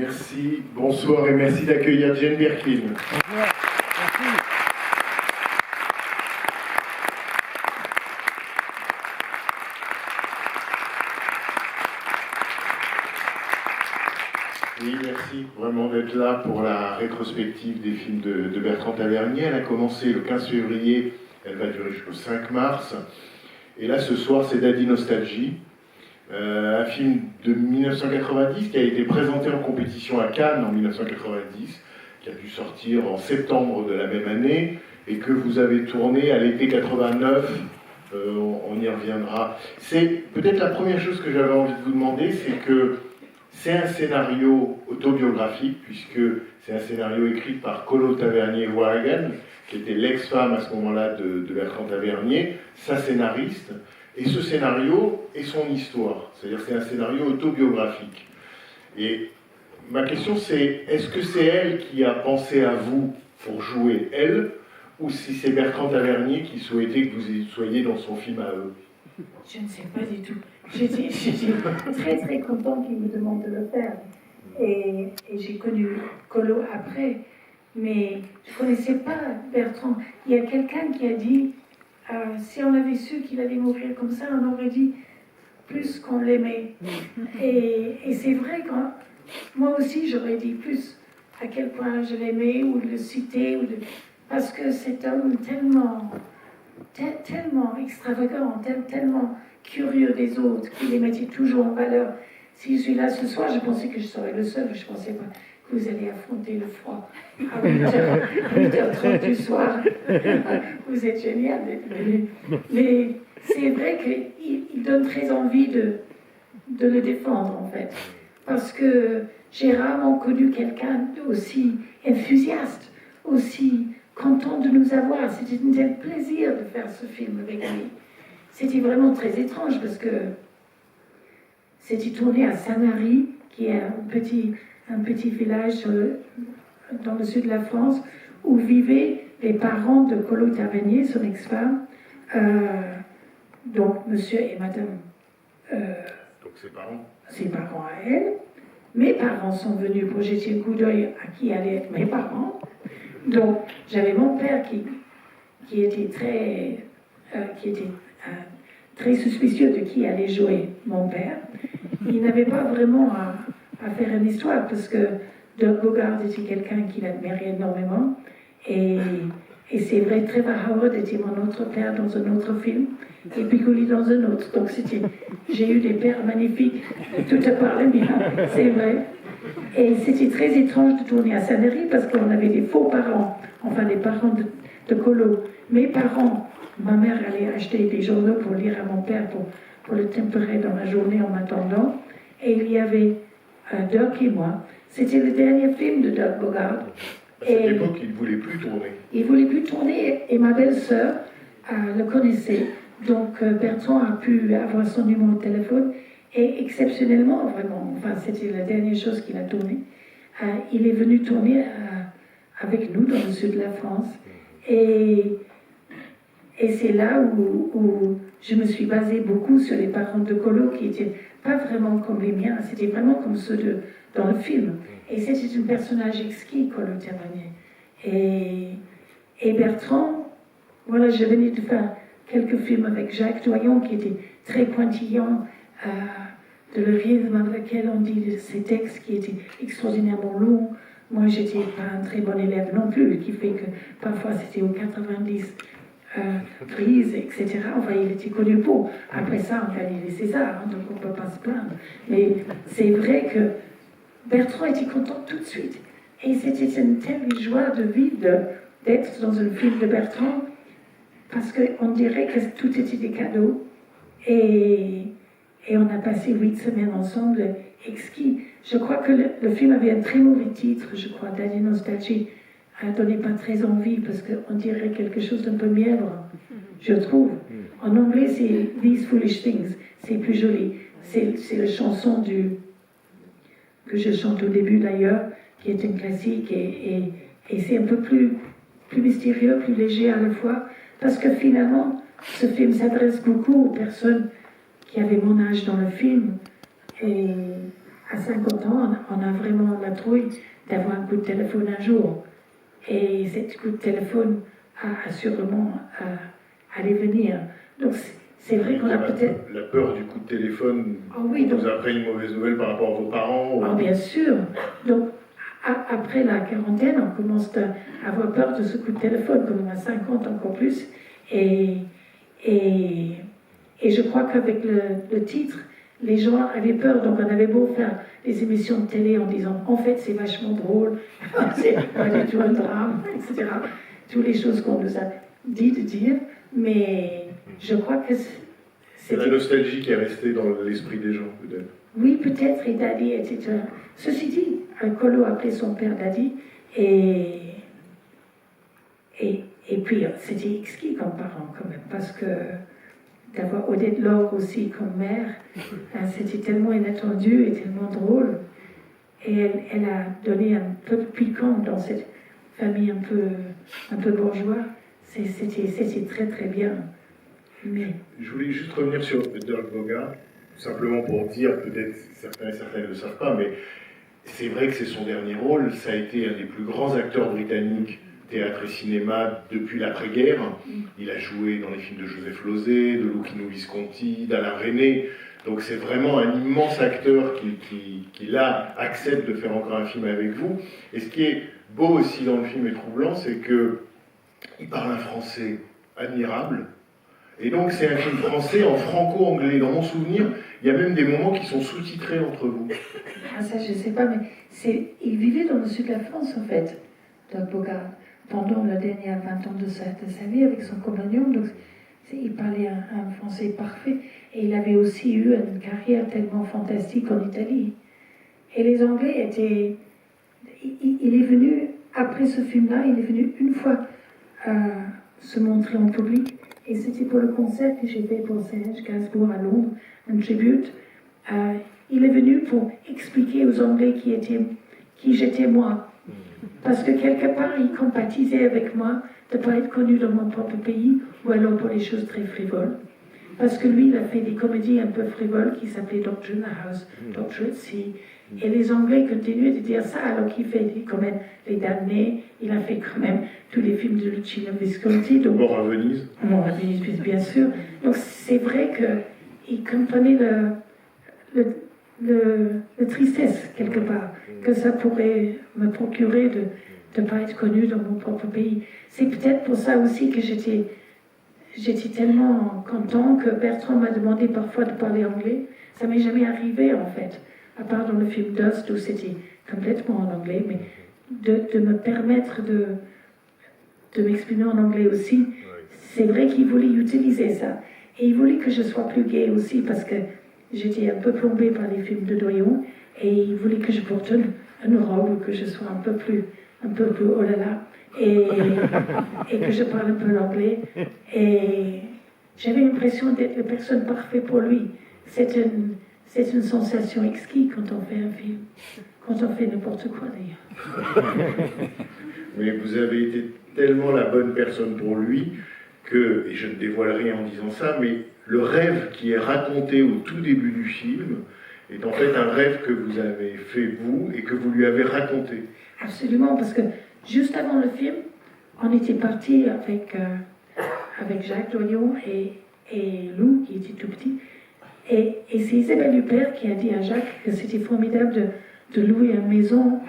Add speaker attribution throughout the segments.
Speaker 1: Merci, bonsoir et merci d'accueillir Jane Birkin.
Speaker 2: Bonjour, merci.
Speaker 1: Oui, merci vraiment d'être là pour la rétrospective des films de Bertrand Tavernier. Elle a commencé le 15 février, elle va durer jusqu'au 5 mars. Et là, ce soir, c'est Daddy Nostalgie, un film de 1990 qui a été présenté en compétition à Cannes en 1990, qui a dû sortir en septembre de la même année, et que vous avez tourné à l'été 89. On y reviendra. C'est peut-être la première chose que j'avais envie de vous demander, c'est que c'est un scénario autobiographique, puisque c'est un scénario écrit par Colo Tavernier-Wagen, qui était l'ex-femme à ce moment-là de Bertrand Tavernier, sa scénariste, et ce scénario est son histoire, c'est-à-dire c'est un scénario autobiographique. Et ma question c'est, est-ce que c'est elle qui a pensé à vous pour jouer elle, ou si c'est Bertrand Tavernier qui souhaitait que vous soyez dans son film à eux?
Speaker 3: Je ne sais pas du tout. J'étais très très contente qu'il me demande de le faire. Et j'ai connu Colo après, mais je ne connaissais pas Bertrand. Il y a quelqu'un qui a dit, si on avait su qu'il allait mourir comme ça, on aurait dit plus qu'on l'aimait. Et c'est vrai que moi aussi j'aurais dit plus à quel point je l'aimais, ou de le citer, parce que cet homme tellement extravagant, tellement curieux des autres, qui les mettait toujours en valeur. Si je suis là ce soir, je pensais que je serais le seul, je ne pensais pas que vous allez affronter le froid à 8h30 du soir. Vous êtes génial d'être venu. Mais c'est vrai qu'il donne très envie de le défendre, en fait. Parce que j'ai rarement connu quelqu'un aussi enthousiaste, aussi content de nous avoir. C'était un tel plaisir de faire ce film avec lui. C'était vraiment très étrange parce que c'était tourné à Sanary, qui est un petit village dans le sud de la France, où vivaient les parents de Colo Tavernier, son ex-femme, donc monsieur et madame.
Speaker 1: Donc ses parents.
Speaker 3: Ses parents à elle. Mes parents sont venus pour jeter un coup d'œil à qui allaient être mes parents. Donc, j'avais mon père qui était très suspicieux de qui allait jouer mon père. Il n'avait pas vraiment à faire une histoire parce que Doug Bogart était quelqu'un qu'il admirait énormément. Et c'est vrai, Trevor Howard était mon autre père dans un autre film et Piccoli dans un autre. Donc, j'ai eu des pères magnifiques. Tout a parlé bien, c'est vrai. Et c'était très étrange de tourner à Sanary parce qu'on avait des faux parents, enfin des parents de Colo. Mes parents, ma mère allait acheter des journaux pour lire à mon père, pour le tempérer dans la journée en attendant. Et il y avait Doug et moi. C'était le dernier film de Doug Bogart.
Speaker 1: À cette époque, il ne voulait plus tourner.
Speaker 3: Il ne voulait plus tourner et ma belle-sœur le connaissait. Donc Bertrand a pu avoir son numéro de téléphone. Et exceptionnellement, vraiment, enfin c'était la dernière chose qu'il a tournée, il est venu tourner avec nous dans le sud de la France. Et c'est là où je me suis basée beaucoup sur les parents de Colo, qui n'étaient pas vraiment comme les miens, c'était vraiment comme ceux dans le film. Et c'était un personnage exquis, Colo Tavernier. Et Bertrand, voilà, je venais de faire quelques films avec Jacques Doyon, qui était très pointillants, de le rythme avec lequel on dit ces textes qui étaient extraordinairement longs. Moi, j'étais pas un très bon élève non plus, qui fait que parfois c'était aux 90 prises, etc. Enfin, il était connu pour. Après ça, on gagnait les Césars, donc on ne peut pas se plaindre. Mais c'est vrai que Bertrand était content tout de suite. Et c'était une telle joie de vivre d'être dans un film de Bertrand, parce qu'on dirait que tout était des cadeaux. Et on a passé 8 semaines ensemble, exquis. Je crois que le film avait un très mauvais titre, je crois, Daddy Nostalgie. Ne donnait pas très envie, parce qu'on dirait quelque chose d'un peu mièvre, je trouve. En anglais, c'est These Foolish Things, c'est plus joli. C'est la chanson que je chante au début d'ailleurs, qui est un classique, et c'est un peu plus mystérieux, plus léger à la fois, parce que finalement, ce film s'adresse beaucoup aux personnes qui avaient mon âge dans le film, et à 50 ans, on a vraiment la trouille d'avoir un coup de téléphone un jour. Et cet coup de téléphone a sûrement allé venir. Donc c'est vrai qu'on a peut-être...
Speaker 1: La peur du coup de téléphone vous a pris une mauvaise nouvelle par rapport à vos parents
Speaker 3: Ah, bien sûr. Donc, après la quarantaine, on commence à avoir peur de ce coup de téléphone, comme on a 50 encore plus. Et je crois qu'avec le titre, les gens avaient peur. Donc, on avait beau faire des émissions de télé en disant en fait, c'est vachement drôle, c'est pas du tout un drame, etc. Toutes les choses qu'on nous a dit de dire. Mais je crois que
Speaker 1: c'est la nostalgie qui est restée dans l'esprit des gens, peut-être.
Speaker 3: Oui, peut-être, et Daddy était... Ceci dit, Colo appelait son père Daddy, et puis c'était exquis comme parent, quand même, parce que d'avoir Odette Laure aussi comme mère, c'était tellement inattendu et tellement drôle, et elle a donné un peu de piquant dans cette famille un peu bourgeois. C'était très très bien. Mais...
Speaker 1: Je voulais juste revenir sur Dirk Bogarde, simplement pour dire, peut-être certains et certaines ne le savent pas, mais c'est vrai que c'est son dernier rôle. Ça a été un des plus grands acteurs britanniques, théâtre et cinéma, depuis l'après-guerre. Il a joué dans les films de Joseph Losey, de Luchino Visconti, d'Alain Resnais. Donc c'est vraiment un immense acteur qui là, accepte de faire encore un film avec vous. Et ce qui est beau aussi dans le film et troublant, c'est qu'il parle un français admirable. Et donc c'est un film français en franco-anglais. Dans mon souvenir, il y a même des moments qui sont sous-titrés entre vous.
Speaker 3: Ah ça je sais pas, mais il vivait dans le sud de la France en fait, Dirk Bogarde, pendant les dernières 20 ans de sa vie avec son compagnon. Donc il parlait un français parfait. Et il avait aussi eu une carrière tellement fantastique en Italie. Et les Anglais étaient... Il est venu, après ce film-là, il est venu une fois se montrer en public. Et c'était pour le concert que j'ai fait pour Serge Gainsbourg à Londres, un tribute. Il est venu pour expliquer aux Anglais qui j'étais moi. Parce que quelque part, il compathisait avec moi de ne pas être connu dans mon propre pays, ou alors pour des choses très frivoles. Parce que lui, il a fait des comédies un peu frivoles qui s'appelaient Doctor in the House, Doctor at Sea. Et les Anglais continuaient de dire ça, alors qu'il fait quand même Les Damnés, il a fait quand même tous les films de Luchino Visconti. Donc,
Speaker 1: Mort à Venise.
Speaker 3: Mort à Venise, bien sûr. Donc c'est vrai qu'il comprenait le tristesse, quelque part, que ça pourrait me procurer de ne pas être connu dans mon propre pays. C'est peut-être pour ça aussi que j'étais tellement content que Bertrand m'a demandé parfois de parler anglais. Ça m'est jamais arrivé, en fait, à part dans le film Dust, où c'était complètement en anglais, mais de me permettre de m'exprimer en anglais aussi. C'est vrai qu'il voulait utiliser ça. Et il voulait que je sois plus gay aussi, parce que j'étais un peu plombée par les films de Doyon, et il voulait que je porte une robe, que je sois un peu plus oh là là, et que je parle un peu l'anglais. Et j'avais l'impression d'être la personne parfaite pour lui. C'est une sensation exquise quand on fait un film, quand on fait n'importe quoi d'ailleurs.
Speaker 1: Mais vous avez été tellement la bonne personne pour lui que, et je ne dévoile rien en disant ça, mais le rêve qui est raconté au tout début du film est en fait un rêve que vous avez fait vous et que vous lui avez raconté.
Speaker 3: Absolument, parce que juste avant le film, on était partis avec Jacques Doyon et Lou, qui était tout petit. Et c'est Isabelle Huppert qui a dit à Jacques que c'était formidable de louer une maison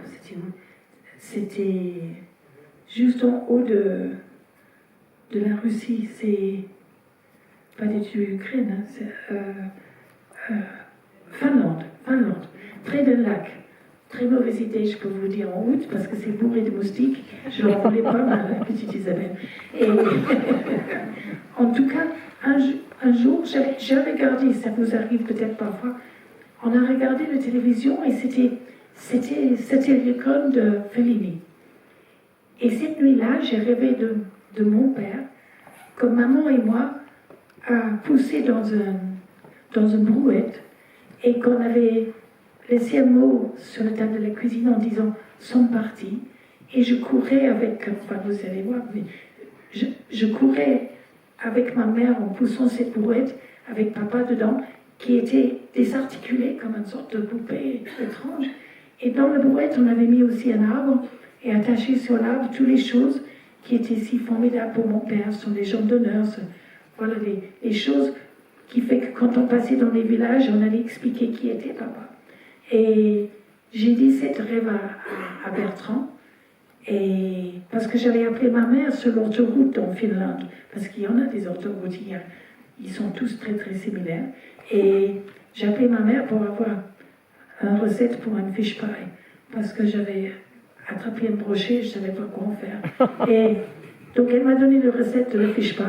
Speaker 3: c'était où? C'était juste en haut de la Russie. C'est pas du tout l'Ukraine, hein, c'est Finlande, près d'un lac. Très mauvaise idée, je peux vous dire, en août, parce que c'est bourré de moustiques. Je ne voulais pas, ma petite Isabelle. Et en tout cas, un jour, j'ai regardé, ça vous arrive peut-être parfois, on a regardé la télévision et c'était l'école de Fellini. Et cette nuit-là, j'ai rêvé de mon père, que maman et moi poussé dans une brouette et qu'on avait laissé un mot sur la table de la cuisine en disant « sont partis ». Et je courais avec, enfin vous allez voir, mais je courais avec ma mère en poussant cette brouette avec papa dedans, qui était désarticulé comme une sorte de poupée étrange. Et dans la bourrette, on avait mis aussi un arbre, et attaché sur l'arbre, toutes les choses qui étaient si formidables pour mon père, sont les gens d'honneur, voilà les choses qui fait que quand on passait dans les villages, on allait expliquer qui était papa. Et j'ai dit cette rêve à Bertrand, et parce que j'avais appelé ma mère sur l'autoroute en Finlande, parce qu'il y en a des autoroutes, ils sont tous très très similaires. Et j'ai appelé ma mère pour avoir une recette pour un fish pie, parce que j'avais attrapé un brochet, je ne savais pas quoi en faire. Et donc elle m'a donné la recette de la fish pie,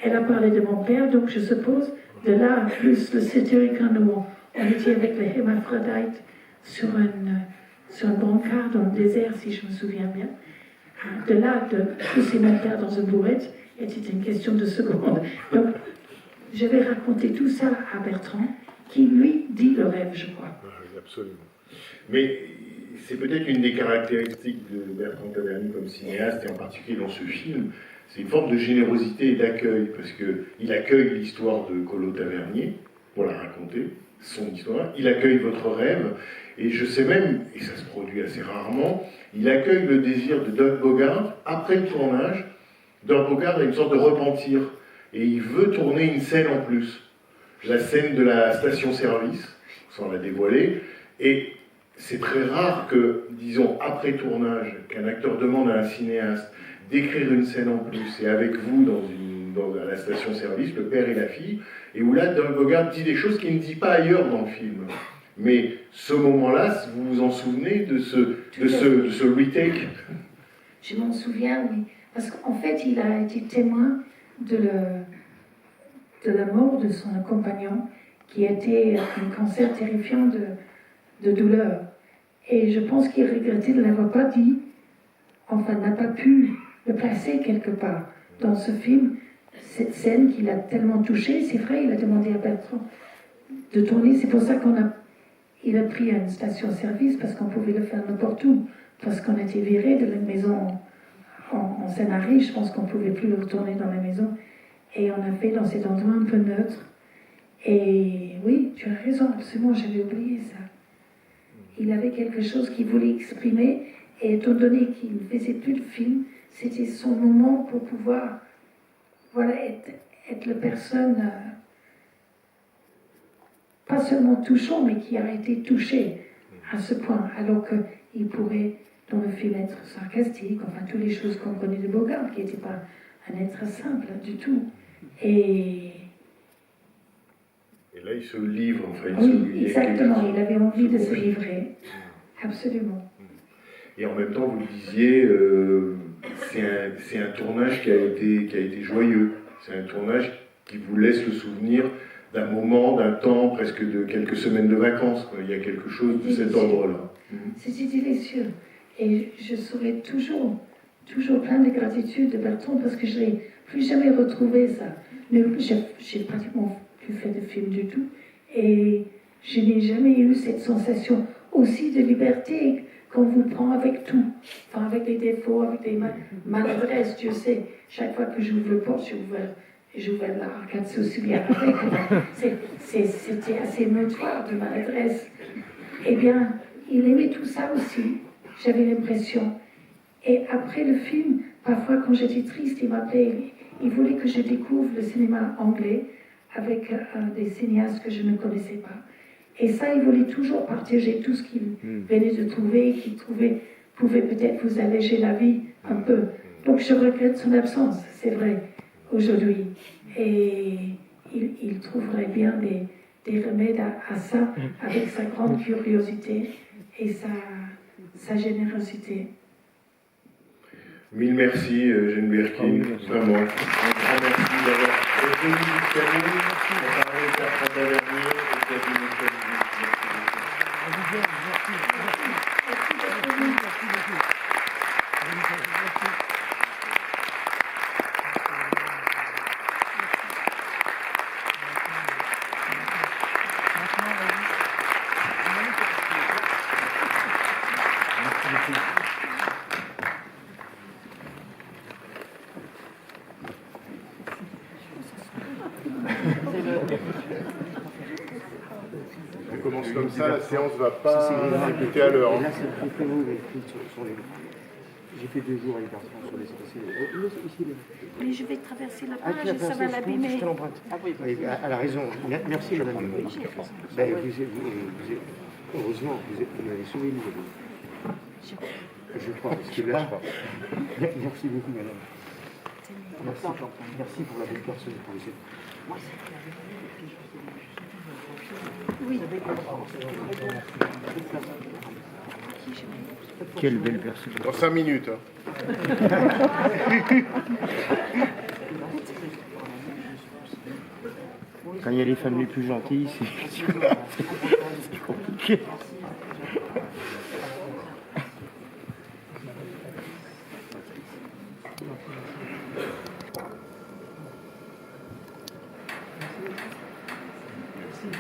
Speaker 3: elle a parlé de mon père, donc je suppose, de là, plus le cétérique où on était avec les hémaphrodites sur un brancard dans le désert, si je me souviens bien. De là, de pousser mon père dans une bourrette, était une question de secondes. Donc, je vais raconter tout ça à Bertrand, qui lui dit le rêve, je crois.
Speaker 1: Oui, absolument. Mais c'est peut-être une des caractéristiques de Bertrand Tavernier comme cinéaste, et en particulier dans ce film, c'est une forme de générosité et d'accueil, parce qu'il accueille l'histoire de Colo Tavernier, pour la raconter, son histoire, il accueille votre rêve, et je sais même, et ça se produit assez rarement, il accueille le désir de Doug Bogart, après le tournage. Doug Bogart a une sorte de repentir, et il veut tourner une scène en plus, la scène de la station-service, sans la dévoiler, et c'est très rare que, disons, après tournage, qu'un acteur demande à un cinéaste d'écrire une scène en plus, et avec vous à la station-service, le père et la fille, et où là, Doug Bogart dit des choses qu'il ne dit pas ailleurs dans le film. Mais ce moment-là, vous vous en souvenez de ce retake?
Speaker 3: Je m'en souviens, oui. Parce qu'en fait, il a été témoin de la mort de son compagnon, qui était un cancer terrifiant de douleur. Et je pense qu'il regrettait de ne l'avoir pas dit, enfin, n'a pas pu le placer quelque part dans ce film. Cette scène qui l'a tellement touché, c'est vrai, il a demandé à Bertrand de tourner. C'est pour ça il a pris une station-service, parce qu'on pouvait le faire n'importe où, parce qu'on était viré de la maison en Seine-Marie, je pense qu'on ne pouvait plus le retourner dans la maison. Et on a fait dans cet endroit un peu neutre. Et oui, tu as raison, absolument, j'avais oublié ça. Il avait quelque chose qu'il voulait exprimer, et étant donné qu'il ne faisait plus de films, c'était son moment pour pouvoir être la personne, pas seulement touchant, mais qui a été touchée à ce point, alors qu'il pourrait, dans le film, être sarcastique, enfin, toutes les choses qu'on connaît de Bogart, qui n'était pas un être simple du tout. Et
Speaker 1: là, il se livre, enfin,
Speaker 3: oui, exactement, il avait envie de se livrer, absolument.
Speaker 1: Et en même temps, vous le disiez, c'est un tournage qui a été joyeux. C'est un tournage qui vous laisse le souvenir d'un moment, d'un temps, presque de quelques semaines de vacances. Quoi. Il y a quelque chose de cet ordre-là.
Speaker 3: C'était délicieux. Et je serai toujours plein de gratitude de Bertrand, parce que je n'ai plus jamais retrouvé ça. J'ai pratiquement plus fait de film du tout. Et je n'ai jamais eu cette sensation aussi de liberté qu'on vous prend avec tout. Enfin, avec les défauts, avec les maladresses, Dieu sait. Chaque fois que j'ouvre le porte, j'ouvre la arcade aussi bien avec. C'était assez notoire de maladresse. Eh bien, il aimait tout ça aussi. J'avais l'impression. Et après le film, parfois quand j'étais triste, il m'appelait. Il voulait que je découvre le cinéma anglais avec des cinéastes que je ne connaissais pas. Et ça, il voulait toujours partager tout ce qu'il venait de trouver, qu'il trouvait pouvait peut-être vous alléger la vie un peu. Donc je regrette son absence, c'est vrai, aujourd'hui. Et il trouverait bien des remèdes à ça, avec sa grande curiosité et sa générosité.
Speaker 1: Mille merci, Jeanne Birkin, vraiment. Un grand merci d'avoir venu jusqu'à nous, pour parler de Bertrand Tavernier et de la On commence comme ça, la séance ne va pas débuter à l'heure.
Speaker 2: Là, c'est très beau, sur les... J'ai fait 2 jours avec Bertrand sur les ici.
Speaker 3: Mais je vais traverser la
Speaker 2: Ah,
Speaker 3: page
Speaker 2: tu as
Speaker 3: et ça
Speaker 2: passé,
Speaker 3: va l'abîmer.
Speaker 2: je te l'emprunte. Ah oui, elle a raison. Merci, madame. Ben, heureusement, vous m'avez sauvé une vie. Je crois. Je lâche pas. Merci beaucoup, madame. Merci pour la belle personne.
Speaker 3: Oui.
Speaker 2: Quelle belle personne.
Speaker 1: Dans 5 minutes. Hein.
Speaker 2: Quand il y a les femmes les plus gentilles, c'est compliqué.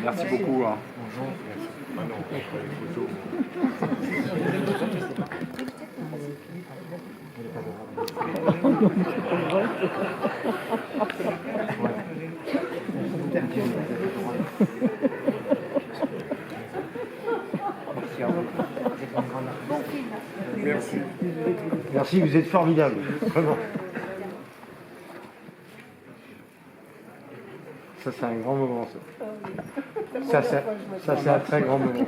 Speaker 4: Merci beaucoup. Hein.
Speaker 1: Bonjour. Maintenant, on fera les photos. Merci.
Speaker 2: Merci, vous êtes formidable. Vraiment. Ça, c'est un grand moment, ça. Ça, c'est un très grand moment.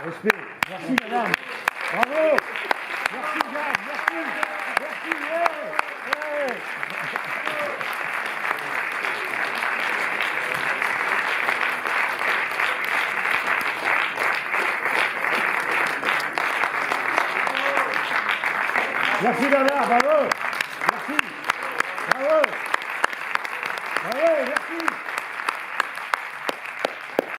Speaker 2: Respect. Merci, madame. Bravo. Merci, Jeanne. Merci. Merci. Ouais. Merci, Bernard. Bravo. Merci. Bravo. Bravo. Merci.